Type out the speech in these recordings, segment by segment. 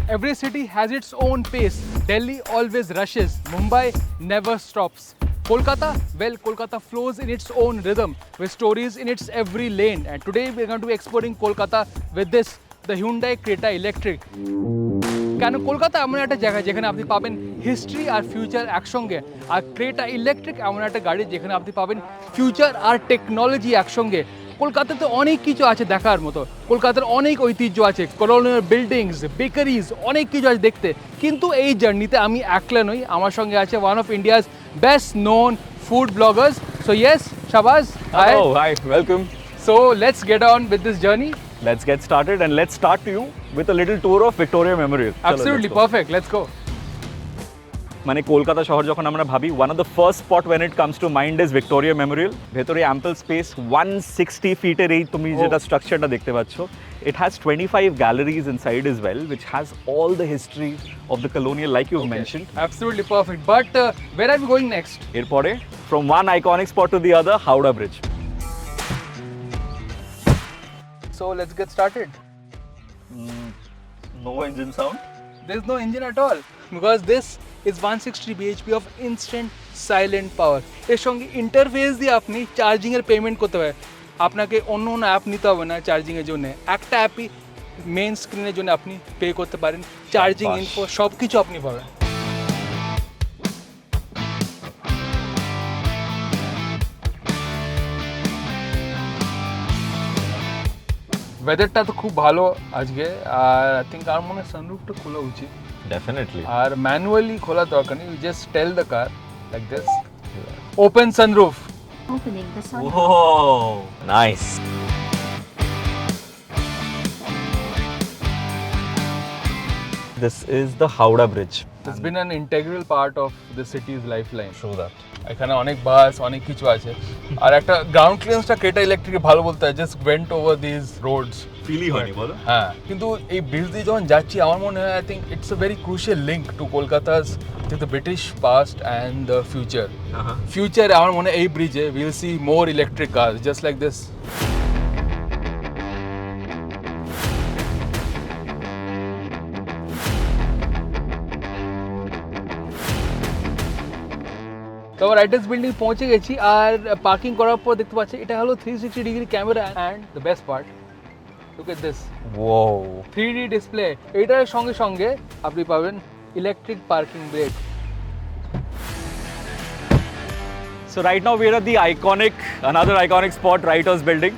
Every city has its own pace. Delhi always rushes. Mumbai never stops. Kolkata, well, Kolkata flows in its own rhythm with stories in its every lane. And today we're going to be exploring Kolkata with this, the Hyundai Creta Electric. কেন কলকাতা এমন একটা জায়গা যেখানে আপনি পাবেন history আর future একসঙ্গে, আর Creta electric এমন একটা গাড়ি যেখানে আপনি পাবেন ফিউচার আর টেকনোলজি একসঙ্গে। কলকাতাতে অনেক কিছু আছে দেখার মতো, কলকাতার অনেক ঐতিহ্য আছে, কলোনিয়াল বিল্ডিংস, বেকারিজ, অনেক কিছু আছে দেখতে। কিন্তু এই জার্নিতে আমি একলা নই, আমার সঙ্গে আছে one of India's best known food bloggers. So yes, Shahbaz, hi. Hello, hi, welcome. So let's get on with this journey. Let's get started and let's start to you with a little tour of Victoria Memorial. Absolutely perfect, let's go. মানে কলকাতা শহর যখন আমরা ভাবি, one of the first spot when it comes to mind is Victoria Memorial. ভেতরে ample space, 160 ফিটের এই তুমি যেটা স্ট্রাকচারটা দেখতে পাচ্ছ, it has 25 galleries inside as well, which has all the history of the colonial, like you've mentioned. Absolutely perfect. But where are we going next? এরপরে from one iconic spot to the other, Howrah Bridge. So let's get started. No engine sound. There's no engine at all because this is 160 bhp of instant silent power. এর সঙ্গে interface দিয়ে আপনি charging এর payment করতে হবে। আপনাকে অন্য অন্য অ্যাপ নিতে হবে না চার্জিং এর জন্য, একটা অ্যাপই মেন স্ক্রিনের জন্য আপনি পে করতে পারেন। চার্জিং ইনফো সব কিছু আপনি পাবেন। ওয়েদারটা তো খুব ভালো আজকে, আর আই থিঙ্ক আমার মনে হয় সানরুফটা খোলা উচিত। Definitely. আর ম্যানুয়ালি খোলা দরকার নেই, you just tell the car like this, open sunroof. Opening the sunroof. Whoa, nice. This is the Howrah Bridge. It's been an integral part of the city's lifeline. Show that. এখানে অনেক বাস, অনেক কিছু আছে। আর একটা ground ক্লিয়ারেন্সটা Creta ইলেকট্রিকে ভালো বলতে হয়, just went over this roads. ফিলই হয়নি বলো? হ্যাঁ, কিন্তু এই ব্রিজ দিয়ে যখন যাচ্ছি আমার মনে হয় I think it's a very crucial link to Kolkata's the British past and the future. Future আমার মনে হয় এই ব্রিজে will see more electric car just like this. তো আমরা রাইটার্স বিল্ডিং পৌঁছে গেছি, আর পার্কিং করার পর দেখতে পাচ্ছি এটা হলো 360 degree camera, and the best part, look at this, Whoa. 3D display. এটার সঙ্গে সঙ্গে আপনি পাবেন electric parking break. So right now we are at the another iconic spot, Writers Building.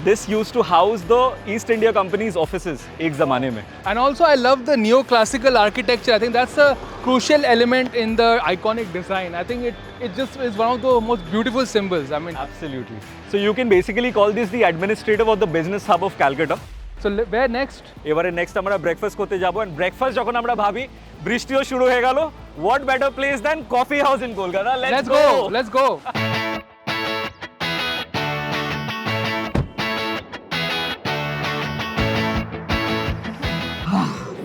This used to house the East India Company's offices ek zamane mein. And also I love the neoclassical architecture. I think that's a crucial element in the iconic design. I think it just is one of the most beautiful symbols. I mean, Absolutely. So you can basically call this the administrative or the business hub of Calcutta. so where next? এবারে next আমরা breakfast করতে যাবো, and breakfast যখন আমরা ভাবি বৃষ্টিও শুরু হয়ে গেল, what better place than coffee house in Kolkata. Let's go. Let's go.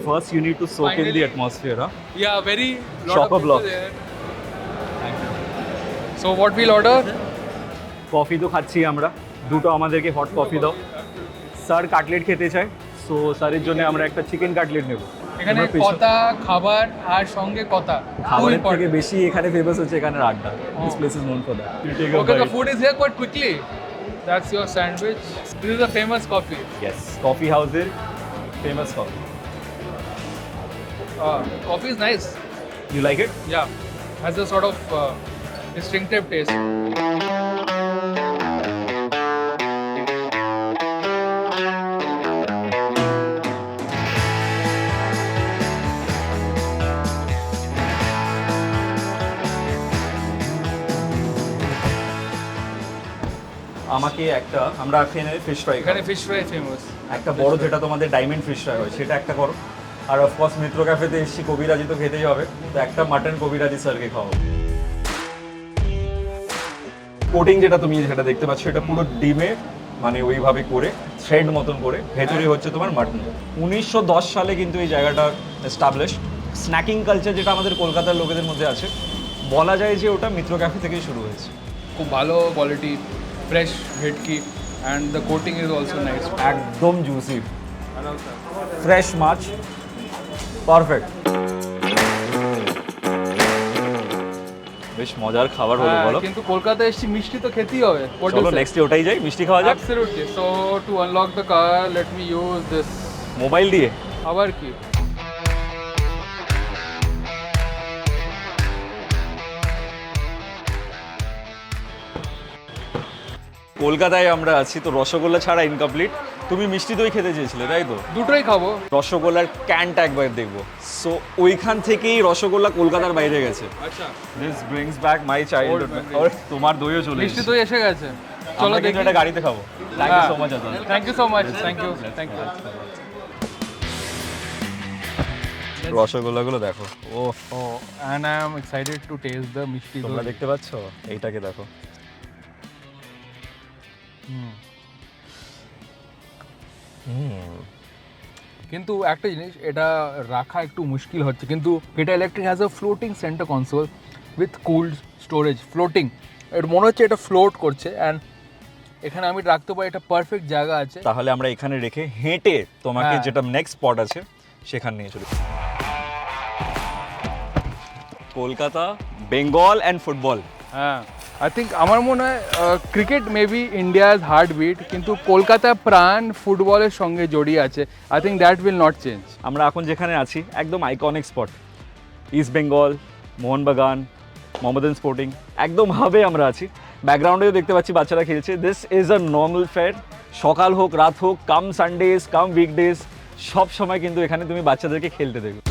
First you need to soak in the Finally. atmosphere, huh? Yeah, very lot Shopper of people block. there. So what we'll order? Coffee তো খাচ্ছি আমরা, দুটো আমাদেরকে hot coffee দাও। Sir cutlet খেতে চায়, so স্যারের জন্য আমরা একটা চিকেন কাটলেট নেব। এখানে কথা, খাবার আর সঙ্গে কথা, খাবারের থেকে বেশি এখানে ফেমাস হচ্ছে এখানের আড্ডা। This place is known for that. Okay, the food is here quite quickly. That's your sandwich. This is a famous coffee. Yes, coffee হাউসের famous coffee. Coffee is nice. You like it? Yeah, has a sort of distinctive taste. আমাকে একটা, আমরা এখানে fish fry, এখানে fish fry famous. একটা বড় যেটা তোমাদের ডায়মন্ড ফিশ ফ্রাই হয় সেটা একটা করো। আর অফকোর্স মিত্র ক্যাফেতে এসছি, কবিরাজি তো খেতেই হবে, তো একটা মাটন কবিরাজি স্যারকে খাওয়াবো। কোটিং যেটা তুমি যেটা দেখতে পাচ্ছ, এটা পুরো ডিমে মানে ওইভাবে করে থ্রেড মতন করে, ভেতরে হচ্ছে তোমার মাটন। 1910 সালে কিন্তু এই জায়গাটা এস্টাবলিশ। স্ন্যাকিং কালচার যেটা আমাদের কলকাতার লোকেদের মধ্যে আছে, বলা যায় যে ওটা মিত্র ক্যাফে থেকেই শুরু হয়েছে। খুব ভালো কোয়ালিটি, ফ্রেশ ভেটকি, and the coating is also nice. একদম জুসি ফ্রেশ মাছ, পারফেক্ট। বেশ মজার খাবার হলো বলো। কিন্তু কলকাতায় এসেছি, মিষ্টি তো খেতেই হবে। চলো নেক্সট ওটাই যাই, মিষ্টি খাওয়া যাক। Absolutely. So to unlock the car, let me use this. Mobile দিয়ে আবার কি? কলকাতায় আমরা আছি তো রসগোল্লা ছাড়া ইনকমপ্লিট। তুমি মিষ্টি দই খেতে চেয়েছিলে তাই তো? দুটোই খাবো। রসগোল্লার ক্যানটা একবার দেখবো। সো ওইখান থেকেই রসগোল্লা কলকাতার বাইরে গেছে। আচ্ছা, this brings back my childhood. আর তোমার দইও চলে মিষ্টি এসেছে। দই এসে গেছে। চলো চলো দেখি। দেখি এটা গাড়িতে খাবো। Thank you so much Azad. Thank you so much. Thank you. Thank you. রসগোল্লাগুলো দেখো। ও Oh, and I am excited to taste the মিষ্টি তোমরা দই। দেখতে পাচ্ছ? এইটাকে দেখো। কিন্তু একটা জিনিস, এটা রাখা একটু মুশকিল হচ্ছে, কিন্তু এটা electric has a floating centre console with cooled storage floating. এটা মনে হচ্ছে এটা ফ্লোট করছে, অ্যান্ড এখানে আমি রাখতে পারি, এটা পারফেক্ট জায়গা আছে। তাহলে আমরা এখানে রেখে হেঁটে তোমাকে হ্যাঁ। যেটা নেক্সট স্পট আছে সেখানে নিয়ে চলি। Kolkata, Bengal and football. হ্যাঁ, আই থিঙ্ক আমার মনে হয় cricket maybe India's heart beat, কিন্তু কলকাতা প্রাণ ফুটবলের সঙ্গে জড়িয়ে আছে। I think that will not change. আমরা এখন যেখানে আছি একদম iconic spot, east Bengal, Mohun Bagan, Mohammedan sporting, একদম হাবে আমরা আছি। ব্যাকগ্রাউন্ডেও দেখতে পাচ্ছি বাচ্চারা খেলছে। This is a normal fair. সকাল হোক রাত হোক, কাম সানডেজ কাম উইকডেজ, সব সময় কিন্তু এখানে তুমি বাচ্চাদেরকে খেলতে দেখবে।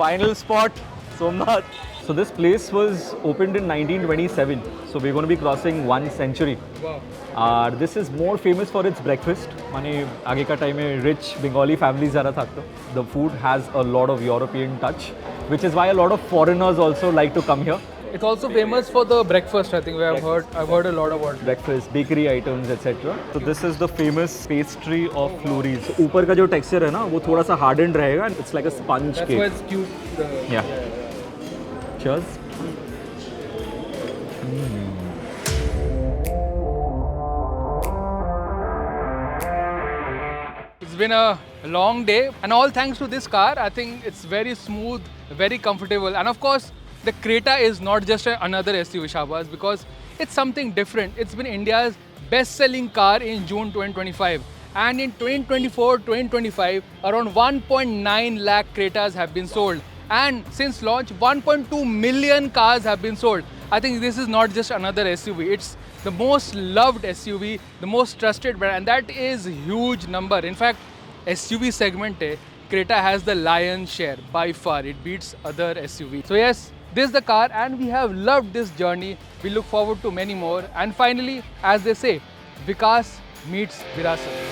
Final spot, Somnath. So this place was opened in 1927. So we're going to be crossing 1 century. This is more famous for its breakfast. মানে আগেকার টাইমে রিচ বেঙ্গলি ফ্যামিলিজ যারা থাকতো, the food has a lot of European touch, which is why a lot of foreigners also like to come here. It's also famous for the breakfast. I think I've heard a lot about it. Breakfast, bakery items, etc. So this is the famous pastry of Flurys. ऊपर का जो texture है ना, वो थोड़ा सा hardened रहेगा. It's like a sponge That's cake. why it's cute. Yeah. Cheers. It's been a long day, and all thanks to this car. I think it's very smooth, very comfortable, and of course, the Creta is not just another SUV, Shahbaz, because it's something different. It's been India's best-selling car in June 2025, and in 2024-2025, around 1.9 lakh Cretas have been sold. And since launch, 1.2 million cars have been sold. I think this is not just another SUV. It's the most loved SUV, the most trusted brand, and that is huge number. In fact, SUV segment, Creta has the lion's share by far. It beats other SUV. So yes, this is the car, and we have loved this journey. We look forward to many more. And finally, as they say, Vikas meets Virasat.